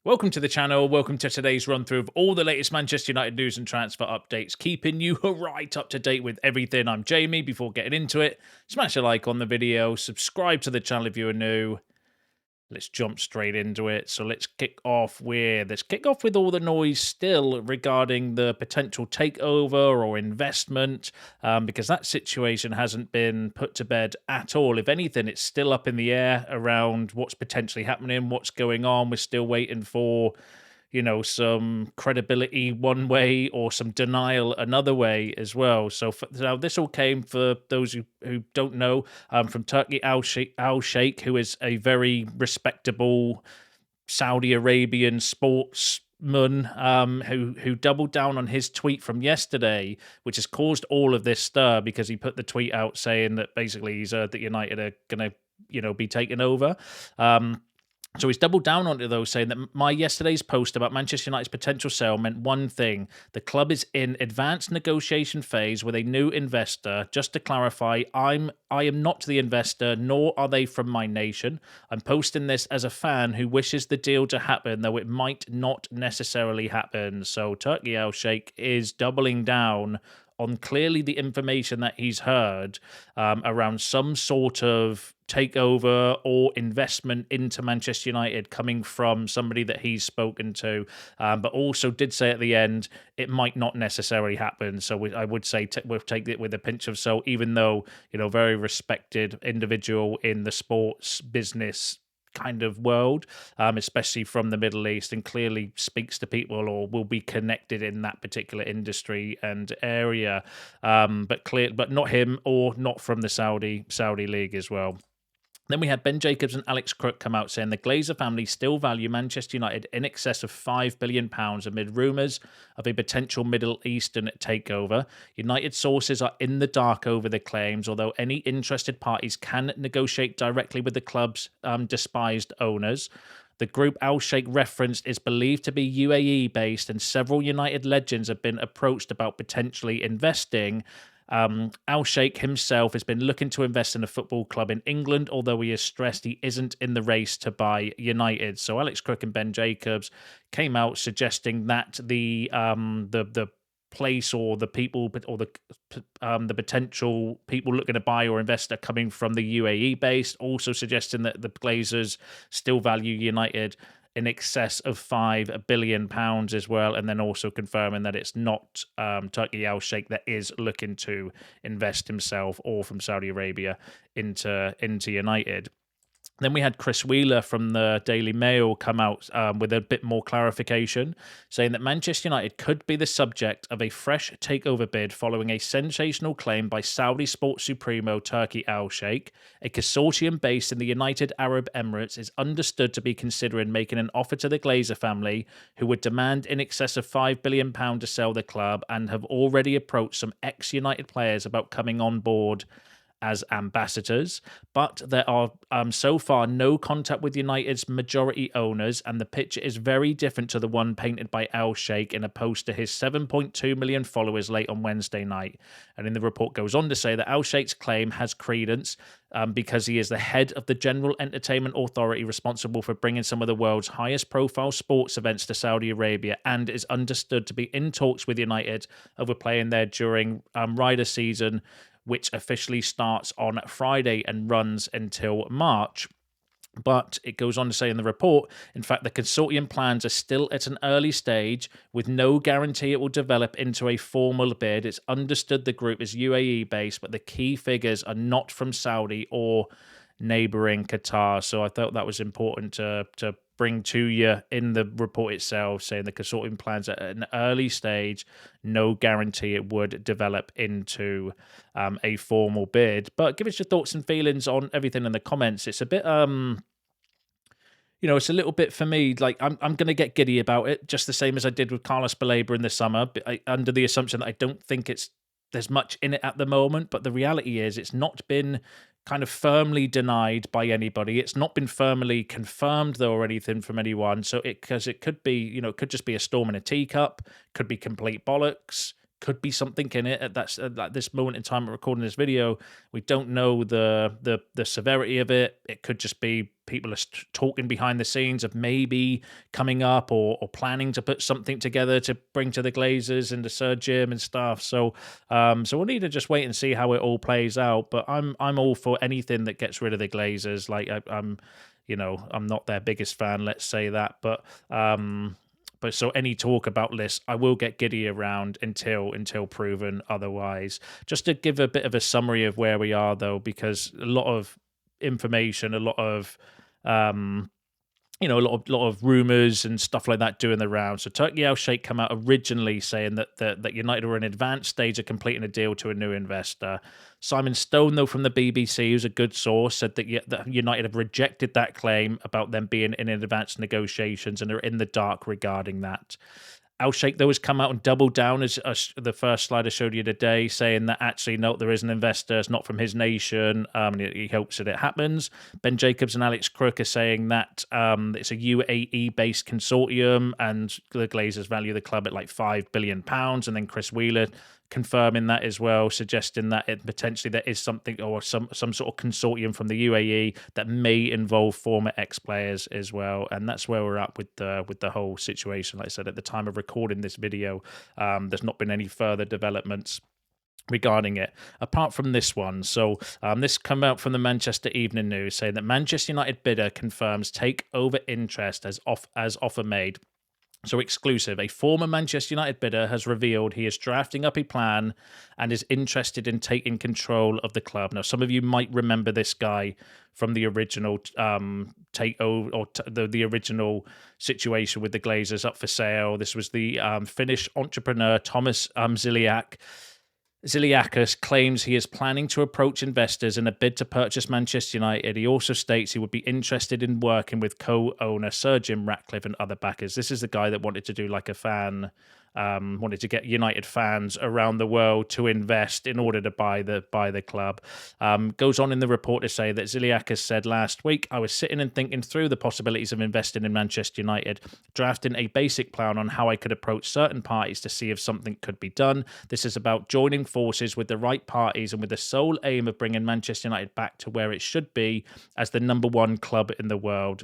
Welcome to the channel. Welcome to today's run through of all the latest Manchester United news and transfer updates, keeping you right up to date with everything. I'm Jamie. Before getting into it, smash a like on the video, subscribe to the channel if you are new. Let's jump straight into it. So let's kick off with all the noise still regarding the potential takeover or investment, because that situation hasn't been put to bed at all. If anything, it's still up in the air around what's potentially happening, what's going on. We're still waiting for some credibility one way or some denial another way as well. So now this all came, for those who don't know, from Turkey Al Sheikh, who is a very respectable Saudi Arabian sportsman, who doubled down on his tweet from yesterday, which has caused all of this stir because he put the tweet out saying that basically he's heard that United are going to be taken over. So he's doubled down on it, though, saying that my yesterday's post about Manchester United's potential sale meant one thing. The club is in advanced negotiation phase with a new investor. Just to clarify, I am not the investor, nor are they from my nation. I'm posting this as a fan who wishes the deal to happen, though it might not necessarily happen. So Turkey Al Sheikh is doubling down on clearly the information that he's heard around some sort of takeover or investment into Manchester United coming from somebody that he's spoken to, but also did say at the end it might not necessarily happen. So I would say we'll take it with a pinch of salt, even though, very respected individual in the sports business kind of world, especially from the Middle East, and clearly speaks to people or will be connected in that particular industry and area, but not him or not from the Saudi League as well. Then we had Ben Jacobs and Alex Crook come out saying the Glazer family still value Manchester United in excess of £5 billion amid rumours of a potential Middle Eastern takeover. United sources are in the dark over the claims, although any interested parties can negotiate directly with the club's despised owners. The group Al Sheikh referenced is believed to be UAE-based, and several United legends have been approached about potentially investing. Al Sheikh himself has been looking to invest in a football club in England, although he has stressed he isn't in the race to buy United. So Alex Crook and Ben Jacobs came out suggesting that the place or the people or the potential people looking to buy or invest are coming from the UAE based, also suggesting that the Glazers still value United in excess of £5 billion as well, and then also confirming that it's not Turkey Al Sheikh that is looking to invest himself or from Saudi Arabia into United. Then we had Chris Wheeler from the Daily Mail come out with a bit more clarification, saying that Manchester United could be the subject of a fresh takeover bid following a sensational claim by Saudi sports supremo Turkey Al Sheikh. A consortium based in the United Arab Emirates is understood to be considering making an offer to the Glazer family, who would demand in excess of £5 billion to sell the club, and have already approached some ex-United players about coming on board as ambassadors, but there are so far no contact with United's majority owners, and the picture is very different to the one painted by Al Sheikh in a post to his 7.2 million followers late on Wednesday night. And in the report goes on to say that Al Sheikh's claim has credence because he is the head of the General Entertainment Authority responsible for bringing some of the world's highest profile sports events to Saudi Arabia, and is understood to be in talks with United over playing there during Ryder season, which officially starts on Friday and runs until March. But it goes on to say in the report, in fact, the consortium plans are still at an early stage with no guarantee it will develop into a formal bid. It's understood the group is UAE-based, but the key figures are not from Saudi or neighbouring Qatar. So I thought that was important to bring to you in the report itself, saying the consortium plans at an early stage, no guarantee it would develop into a formal bid. But give us your thoughts and feelings on everything in the comments. It's a bit it's a little bit for me, like I'm going to get giddy about it, just the same as I did with Carlos Baleba in the summer, under the assumption that I don't think there's much in it at the moment. But the reality is it's not been kind of firmly denied by anybody. It's not been firmly confirmed, though, or anything from anyone. So it could be, it could just be a storm in a teacup, could be complete bollocks, could be something in it at this moment in time of recording this video. We don't know the severity of it. It could just be people are talking behind the scenes of maybe coming up or planning to put something together to bring to the Glazers and the Sir Jim and stuff. So we'll need to just wait and see how it all plays out. But I'm all for anything that gets rid of the Glazers. Like I'm not their biggest fan, let's say that, but so any talk about lists, I will get giddy around until proven otherwise. Just to give a bit of a summary of where we are, though, because a lot of information, a lot of a lot of rumours and stuff like that doing the round. So Turkey Al Sheikh come out originally saying that United were in advanced stage of completing a deal to a new investor. Simon Stone, though, from the BBC, who's a good source, said that United have rejected that claim about them being in advanced negotiations and are in the dark regarding that. Al Sheikh, though, has come out and doubled down, as the first slide I showed you today, saying that actually, no, there is an investor. It's not from his nation. And he hopes that it happens. Ben Jacobs and Alex Crook are saying that it's a UAE-based consortium and the Glazers value the club at like £5 billion. And then Chris Wheeler confirming that as well, suggesting that it potentially there is something or some sort of consortium from the UAE that may involve former ex-players as well. And that's where we're at with the whole situation. Like I said, at the time of recording this video, there's not been any further developments regarding it apart from this one. So this come out from the Manchester Evening News, saying that Manchester United bidder confirms takeover interest as offer made. So exclusive, a former Manchester United bidder has revealed he is drafting up a plan and is interested in taking control of the club. Now, some of you might remember this guy from the original takeover or the original situation with the Glazers up for sale. This was the Finnish entrepreneur Thomas Zilliacus claims he is planning to approach investors in a bid to purchase Manchester United. He also states he would be interested in working with co-owner Sir Jim Ratcliffe and other backers. This is the guy that wanted to do like a fan, wanted to get United fans around the world to invest in order to buy the club. Goes on in the report to say that Zilliacus said last week, I was sitting and thinking through the possibilities of investing in Manchester United, drafting a basic plan on how I could approach certain parties to see if something could be done. This is about joining forces with the right parties and with the sole aim of bringing Manchester United back to where it should be as the number one club in the world.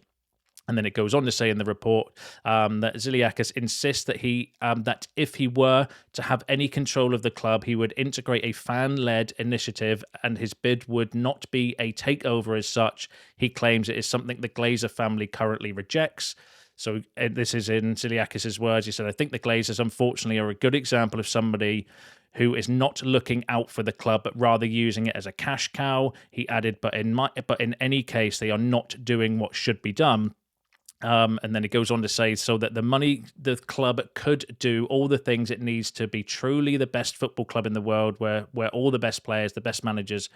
And then it goes on to say in the report that Zilliacus insists that that if he were to have any control of the club, he would integrate a fan-led initiative, and his bid would not be a takeover as such. He claims it is something the Glazer family currently rejects. So this is in Zilliacus' words. He said, I think the Glazers, unfortunately, are a good example of somebody who is not looking out for the club, but rather using it as a cash cow. He added, but in any case, they are not doing what should be done. And then it goes on to say, so that the club could do all the things it needs to be truly the best football club in the world, where all the best players, the best managers,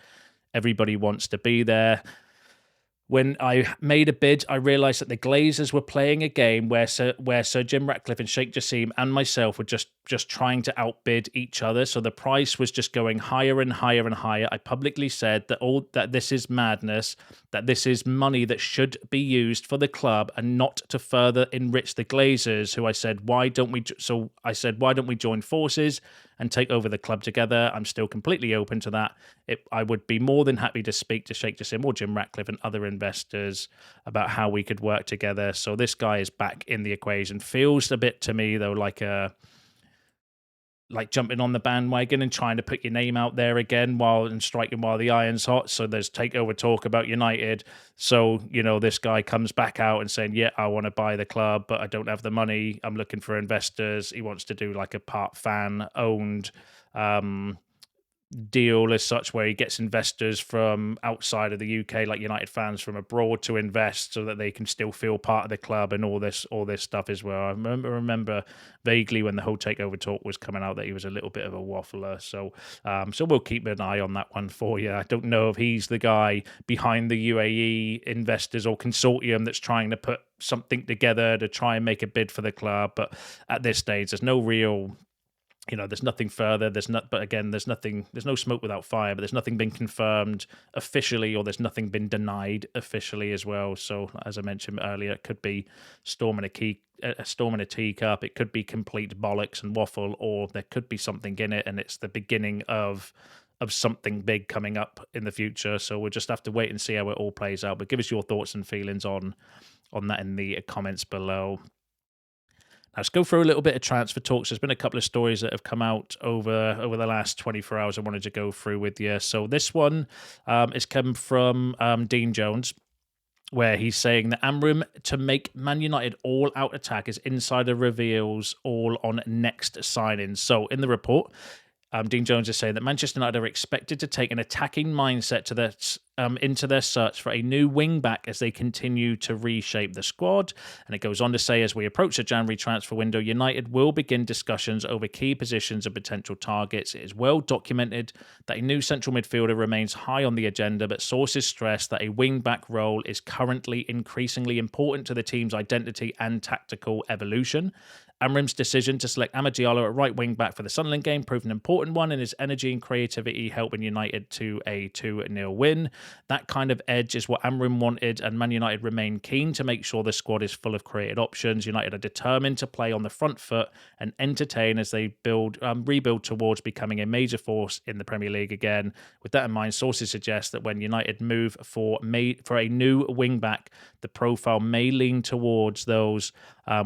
everybody wants to be there. When I made a bid, I realised that the Glazers were playing a game where Sir Jim Ratcliffe and Sheikh Jassim and myself were just trying to outbid each other. So the price was just going higher and higher and higher. I publicly said that this is madness, that this is money that should be used for the club and not to further enrich the Glazers, who I said, why don't we join forces and take over the club together? I'm still completely open to that. I would be more than happy to speak to Sheikh Jassim or Jim Ratcliffe and other investors about how we could work together. So this guy is back in the equation. Feels a bit to me, though, like jumping on the bandwagon and trying to put your name out there again and striking while the iron's hot. So there's takeover talk about United. So, this guy comes back out and saying, yeah, I want to buy the club, but I don't have the money. I'm looking for investors. He wants to do like a part fan owned deal as such, where he gets investors from outside of the UK, like United fans from abroad, to invest so that they can still feel part of the club and all this stuff as well. I remember vaguely when the whole takeover talk was coming out that he was a little bit of a waffler. So we'll keep an eye on that one for you. I don't know if he's the guy behind the UAE investors or consortium that's trying to put something together to try and make a bid for the club, but at this stage there's no real There's nothing further. But again, there's nothing. There's no smoke without fire. But there's nothing been confirmed officially, or there's nothing been denied officially as well. So, as I mentioned earlier, it could be a storm in a teacup. It could be complete bollocks and waffle, or there could be something in it, and it's the beginning of something big coming up in the future. So we'll just have to wait and see how it all plays out. But give us your thoughts and feelings on that in the comments below. Now, let's go through a little bit of transfer talks. There's been a couple of stories that have come out over the last 24 hours I wanted to go through with you. So this one is come from Dean Jones, where he's saying that Amorim to make Man United all-out attack as insider reveals all on next signings. So in the report, Dean Jones is saying that Manchester United are expected to take an attacking mindset into their search for a new wing-back as they continue to reshape the squad. And it goes on to say, as we approach the January transfer window, United will begin discussions over key positions and potential targets. It is well documented that a new central midfielder remains high on the agenda, but sources stress that a wing-back role is currently increasingly important to the team's identity and tactical evolution. Amorim's decision to select Amad Diallo at right wing back for the Sunderland game proved an important one, and his energy and creativity helping United to a 2-0 win. That kind of edge is what Amorim wanted, and Man United remain keen to make sure the squad is full of creative options. United are determined to play on the front foot and entertain as they rebuild towards becoming a major force in the Premier League again. With that in mind, sources suggest that when United move for a new wing back, the profile may lean towards those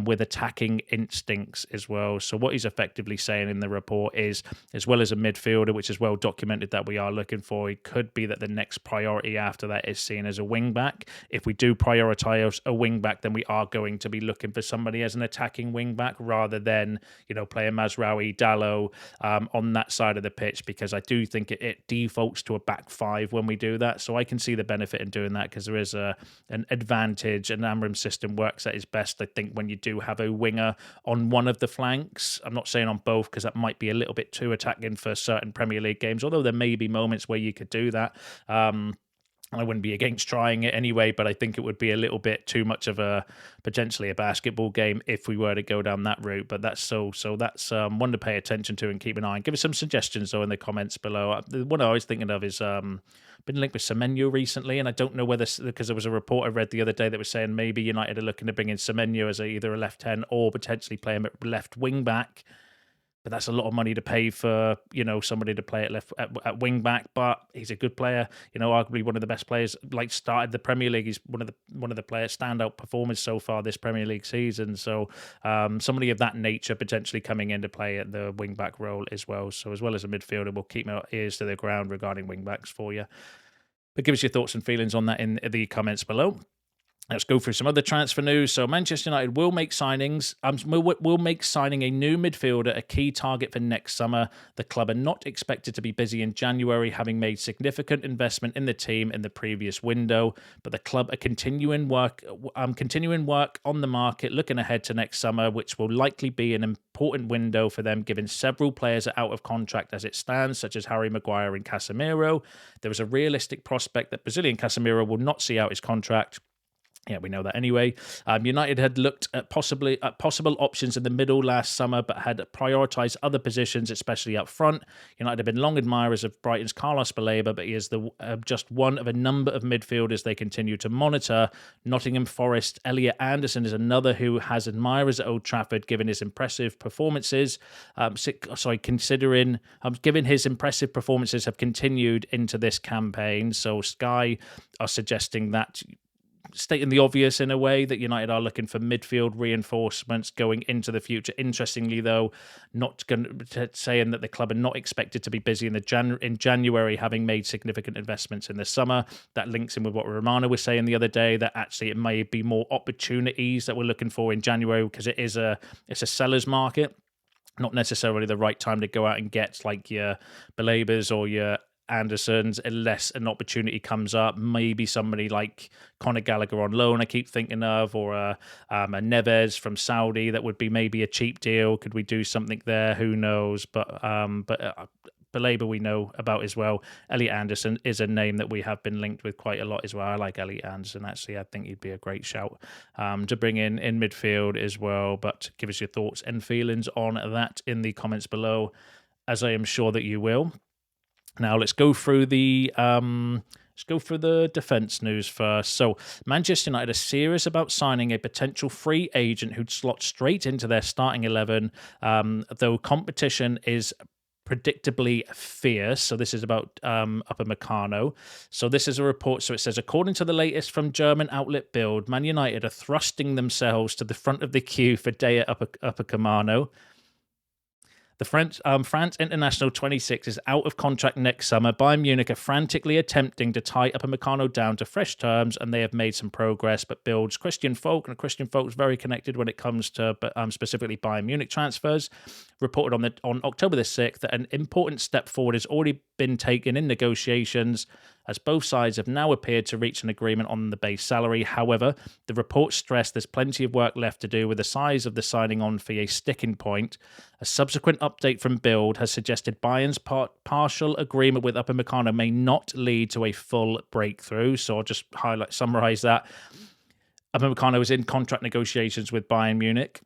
with attacking instincts as well. So what he's effectively saying in the report is, as well as a midfielder, which is well documented that we are looking for, it could be that the next priority after that is seen as a wing back. If we do prioritise a wing back, then we are going to be looking for somebody as an attacking wing back rather than, playing Mazraoui, Diallo on that side of the pitch, because I do think it defaults to a back five when we do that. So I can see the benefit in doing that because there is an advantage, and Amorim's system works at its best, I think, when you do have a winger on one of the flanks. I'm not saying on both because that might be a little bit too attacking for certain Premier League games, although there may be moments where you could do that. I wouldn't be against trying it anyway, but I think it would be a little bit too much of potentially a basketball game if we were to go down that route. But that's that's one to pay attention to and keep an eye on. Give us some suggestions though in the comments below. The one I was thinking of is been linked with Semenyo recently, and I don't know whether, because there was a report I read the other day that was saying maybe United are looking to bring in Semenyo as either a left 10 or potentially play him at left wing back. But that's a lot of money to pay for, somebody to play at wing back. But he's a good player, arguably one of the best players. Like, started the Premier League, he's one of the players standout performers so far this Premier League season. So somebody of that nature potentially coming in to play at the wing back role as well. So as well as a midfielder, we'll keep our ears to the ground regarding wing backs for you. But give us your thoughts and feelings on that in the comments below. Let's go through some other transfer news. So Manchester United will make signings. Will make signing a new midfielder a key target for next summer. The club are not expected to be busy in January, having made significant investment in the team in the previous window. But the club are continuing work on the market, looking ahead to next summer, which will likely be an important window for them, given several players are out of contract as it stands, such as Harry Maguire and Casemiro. There is a realistic prospect that Brazilian Casemiro will not see out his contract. Yeah, we know that anyway. United had looked at possible options in the middle last summer, but had prioritised other positions, especially up front. United have been long admirers of Brighton's Carlos Baleba, but he is just one of a number of midfielders they continue to monitor. Nottingham Forest Elliot Anderson is another who has admirers at Old Trafford, given his impressive performances. Given his impressive performances have continued into this campaign. So Sky are suggesting that, stating the obvious in a way, that United are looking for midfield reinforcements going into the future. Interestingly, though, saying that the club are not expected to be busy in January, having made significant investments in the summer. That links in with what Romano was saying the other day, that actually it may be more opportunities that we're looking for in January, because it's a seller's market. Not necessarily the right time to go out and get like your Balebas or your Andersons, unless an opportunity comes up. Maybe somebody like Conor Gallagher on loan I keep thinking of, or a Neves from Saudi. That would be maybe a cheap deal. Could we do something there? Who knows? But belabor we know about as well. Elliot Anderson is a name that we have been linked with quite a lot as well. I like Elliot Anderson, actually. I think he'd be a great shout to bring in midfield as well. But give us your thoughts and feelings on that in the comments below, as I am sure that you will. Now let's go through the defence news first. So Manchester United are serious about signing a potential free agent who'd slot straight into their starting 11, though competition is predictably fierce. So this is about Upamecano. So this is a report. So it says, according to the latest from German outlet Bild, Man United are thrusting themselves to the front of the queue for Dayot Upamecano. The France international 26 is out of contract next summer. Bayern Munich are frantically attempting to tie Upamecano down to fresh terms, and they have made some progress. But builds Christian Folk, and Christian Folk's very connected when it comes to specifically Bayern Munich transfers, reported on October the 6th that an important step forward has already been taken in negotiations, as both sides have now appeared to reach an agreement on the base salary. However, the report stressed there's plenty of work left to do, with the size of the signing on fee a sticking point. A subsequent update from Bild has suggested Bayern's partial agreement with Upamecano may not lead to a full breakthrough. So I'll just summarize that. Upamecano is in contract negotiations with Bayern Munich.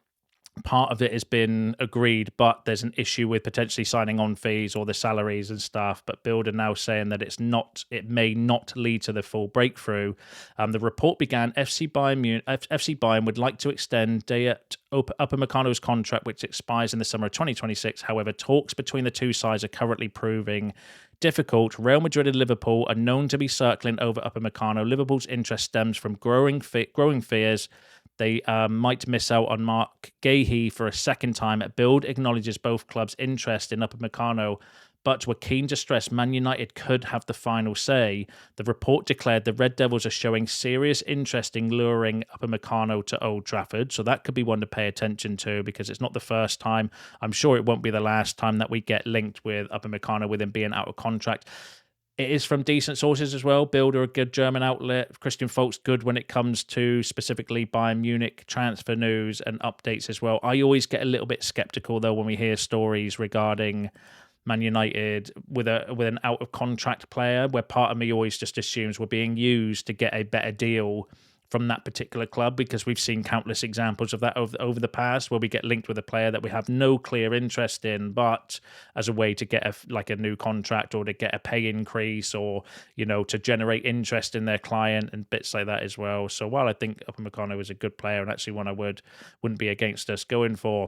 Part of it has been agreed, but there's an issue with potentially signing on fees or the salaries and stuff. But Bild are now saying that it may not lead to the full breakthrough. The report began, FC Bayern would like to extend Dayot Upamecano's contract, which expires in the summer of 2026. However, talks between the two sides are currently proving difficult. Real Madrid and Liverpool are known to be circling over Upamecano. Liverpool's interest stems from growing fears they might miss out on Mark Gahey for a second time. Bild acknowledges both clubs' interest in Upamecano, but were keen to stress Man United could have the final say. The report declared the Red Devils are showing serious interest in luring Upamecano to Old Trafford, so that could be one to pay attention to, because it's not the first time. I'm sure it won't be the last time that we get linked with Upamecano, with him being out of contract. It is from decent sources as well. Bild are a good German outlet. Christian Folk's good when it comes to specifically Bayern Munich transfer news and updates as well. I always get a little bit skeptical though when we hear stories regarding Man United with an out of contract player, where part of me always just assumes we're being used to get a better deal from that particular club, because we've seen countless examples of that over the past, where we get linked with a player that we have no clear interest in, but as a way to get a new contract, or to get a pay increase, or to generate interest in their client and bits like that as well. So while I think Upamecano is a good player and actually one I wouldn't be against us going for,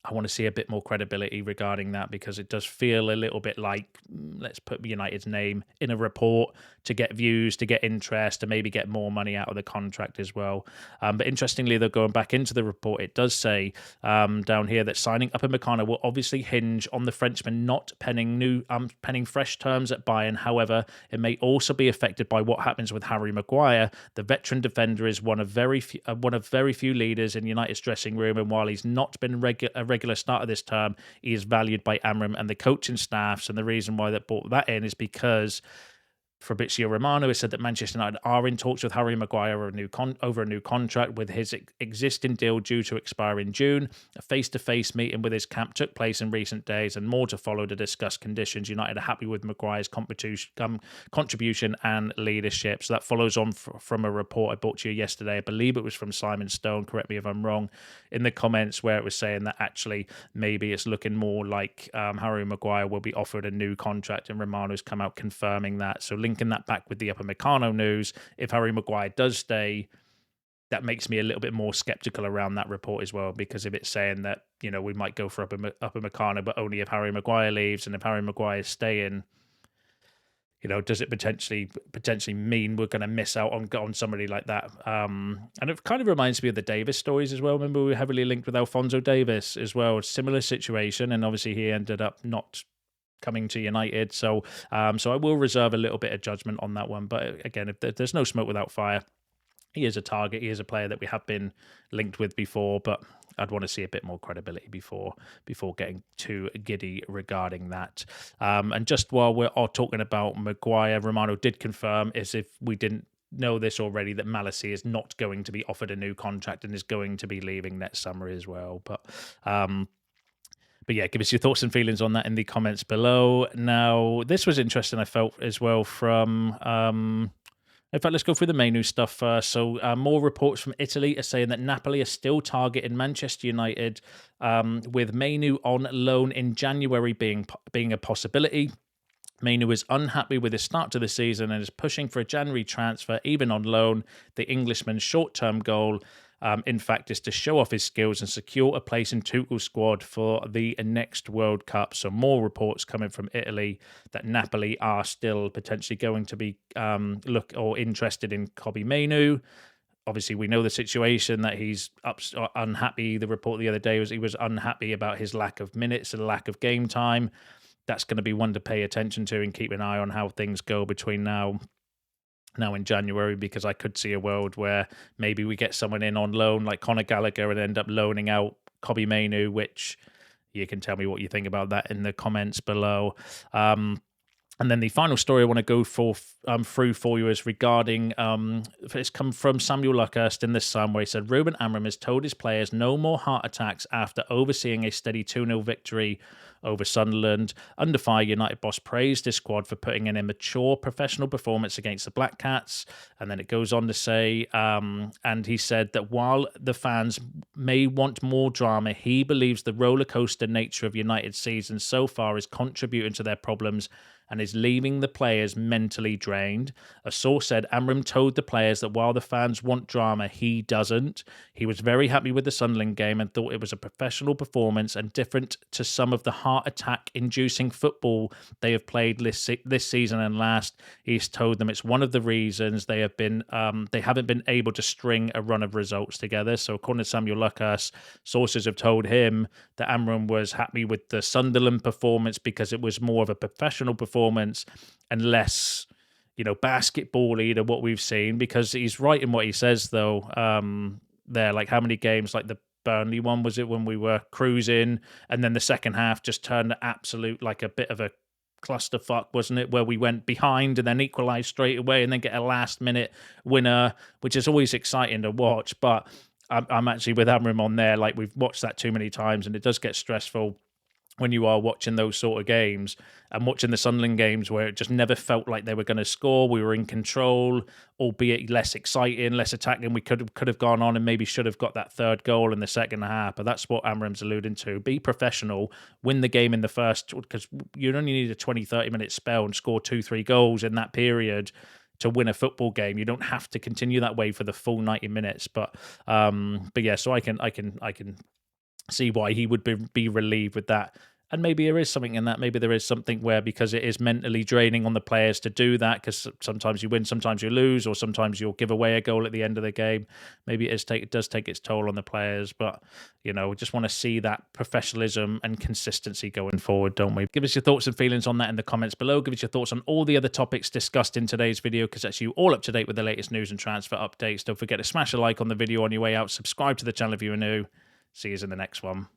I want to see a bit more credibility regarding that, because it does feel a little bit like, let's put United's name in a report to get views, to get interest, to maybe get more money out of the contract as well. But interestingly, though, going back into the report, it does say down here that signing Upamecano will obviously hinge on the Frenchman not penning fresh terms at Bayern. However, it may also be affected by what happens with Harry Maguire. The veteran defender is one of very few leaders in United's dressing room, and while he's not been a regular starter this term, he is valued by Amorim and the coaching staffs. And the reason why they brought that in is because Fabrizio Romano has said that Manchester United are in talks with Harry Maguire over a new contract, with his existing deal due to expire in June. A face-to-face meeting with his camp took place in recent days, and more to follow to discuss conditions. United are happy with Maguire's contribution and leadership. So that follows on from a report I brought to you yesterday. I believe it was from Simon Stone, correct me if I'm wrong, in the comments, where it was saying that actually maybe it's looking more like Harry Maguire will be offered a new contract, and Romano's come out confirming that. So linking that back with the Upamecano news, if Harry Maguire does stay, that makes me a little bit more skeptical around that report as well, because if it's saying that we might go for Upamecano, but only if Harry Maguire leaves, and if Harry Maguire is staying, does it potentially mean we're going to miss out on somebody like that? And it kind of reminds me of the Davis stories as well. Remember, we were heavily linked with Alphonso Davis as well. Similar situation, and obviously he ended up not coming to United. So I will reserve a little bit of judgment on that one. But again, if there's no smoke without fire, he is a target. He is a player that we have been linked with before, but I'd want to see a bit more credibility before getting too giddy regarding that. And just while we're all talking about Maguire, Romano did confirm, as if we didn't know this already, that Malassi is not going to be offered a new contract and is going to be leaving next summer as well. But But yeah, give us your thoughts and feelings on that in the comments below. Now, this was interesting, I felt, as well from... in fact, let's go through the Mainoo stuff first. So, more reports from Italy are saying that Napoli are still targeting Manchester United, with Mainoo on loan in January being a possibility. Mainoo is unhappy with his start to the season and is pushing for a January transfer, even on loan. The Englishman's short-term goal, in fact, is to show off his skills and secure a place in Tuchel's squad for the next World Cup. So more reports coming from Italy that Napoli are still potentially going to be interested in Kobbie Mainoo. Obviously, we know the situation that he's unhappy. The report the other day was he was unhappy about his lack of minutes and lack of game time. That's going to be one to pay attention to and keep an eye on how things go between now in January, because I could see a world where maybe we get someone in on loan like Conor Gallagher and end up loaning out Kobbie Mainoo, which you can tell me what you think about that in the comments below. And then the final story I want to go through for you is regarding, it's come from Samuel Luckhurst in The Sun, where he said, Ruben Amorim has told his players no more heart attacks after overseeing a steady 2-0 victory over Sunderland. Under fire, United boss praised his squad for putting in a mature professional performance against the Black Cats. And then it goes on to say, and he said that while the fans may want more drama, he believes the roller coaster nature of United's season so far is contributing to their problems and is leaving the players mentally drained. A source said Amorim told the players that while the fans want drama, he doesn't. He was very happy with the Sunderland game and thought it was a professional performance and different to some of the heart attack-inducing football they have played this season and last. He's told them it's one of the reasons they haven't been able to string a run of results together. So according to Samuel Luckhurst, sources have told him that Amorim was happy with the Sunderland performance because it was more of a professional performance and less, basketball-y than what we've seen, because he's right in what he says, though. There, like how many games, like the Burnley one, was it when we were cruising, and then the second half just turned absolute, like a bit of a clusterfuck, wasn't it, where we went behind and then equalised straight away and then get a last-minute winner, which is always exciting to watch. But I'm actually with Amorim on there. Like, we've watched that too many times, and it does get stressful when you are watching those sort of games, and watching the Sunderland games where it just never felt like they were going to score. We were in control, albeit less exciting, less attacking. We could have gone on and maybe should have got that third goal in the second half. But that's what Amorim's alluding to. Be professional, win the game in the first, because you only need a 20, 30-minute spell and score 2-3 goals in that period to win a football game. You don't have to continue that way for the full 90 minutes. But yeah, so I can see why he would be relieved with that. And maybe there is something in that. Maybe there is something where, because it is mentally draining on the players to do that, because sometimes you win, sometimes you lose, or sometimes you'll give away a goal at the end of the game. Maybe it does take its toll on the players. But, we just want to see that professionalism and consistency going forward, don't we? Give us your thoughts and feelings on that in the comments below. Give us your thoughts on all the other topics discussed in today's video, because that's you all up to date with the latest news and transfer updates. Don't forget to smash a like on the video on your way out. Subscribe to the channel if you are new. See you in the next one.